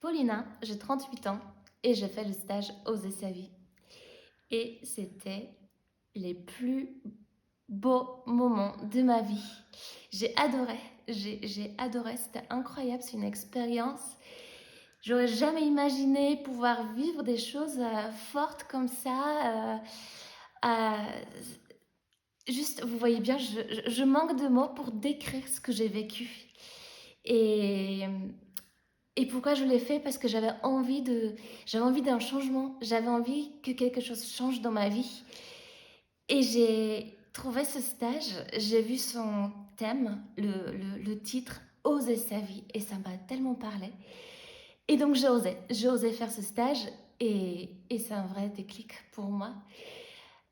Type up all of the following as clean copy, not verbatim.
Paulina, j'ai 38 ans et j'ai fait le stage Oser sa vie. Et c'était les plus beaux moments de ma vie. J'ai adoré, j'ai adoré, c'était incroyable, c'est une expérience. J'aurais jamais imaginé pouvoir vivre des choses fortes comme ça. Euh, Juste, vous voyez bien, je manque de mots pour décrire ce que j'ai vécu. Et Et pourquoi je l'ai fait? Parce que j'avais envie d'un changement. J'avais envie que quelque chose change dans ma vie. Et j'ai trouvé ce stage, j'ai vu son thème, le titre Oser sa vie. Et ça m'a tellement parlé. Et donc j'ai osé faire ce stage. Et c'est un vrai déclic pour moi.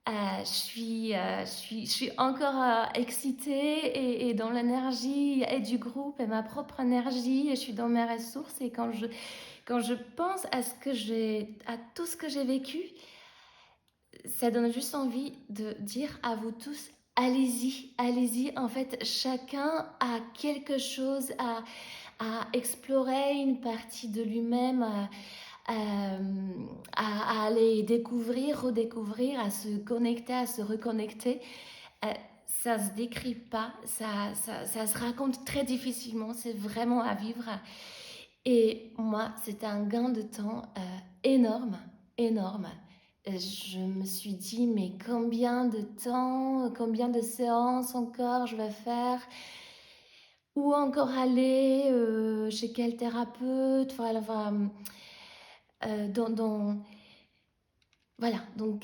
Je suis encore excitée et dans l'énergie et du groupe et ma propre énergie. Et je suis dans mes ressources. Et quand je pense à tout ce que j'ai vécu, ça donne juste envie de dire à vous tous, allez-y, allez-y. En fait, chacun a quelque chose à explorer, une partie de lui-même, à aller découvrir, redécouvrir, à se connecter, à se reconnecter. Euh, Ça se décrit pas, ça se raconte très difficilement, c'est vraiment à vivre. Et moi, c'était un gain de temps énorme, énorme. Je me suis dit, mais combien de temps, combien de séances encore je vais faire? Où encore aller? Chez quel thérapeute? Enfin, dans voilà, donc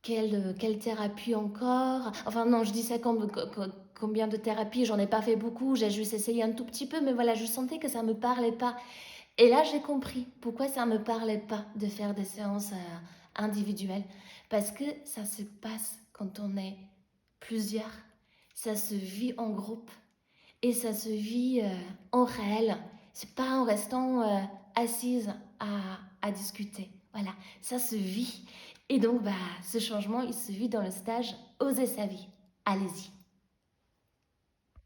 quelle thérapie encore? Enfin non, je dis ça combien de thérapies, j'en ai pas fait beaucoup, j'ai juste essayé un tout petit peu, mais voilà, je sentais que ça me parlait pas. Et là, j'ai compris pourquoi ça me parlait pas de faire des séances individuelles. Parce que ça se passe quand on est plusieurs, ça se vit en groupe et ça se vit en réel. C'est pas en restant assise à discuter. Voilà, ça se vit. Et donc, ce changement, il se vit dans le stage Oser sa vie. Allez-y.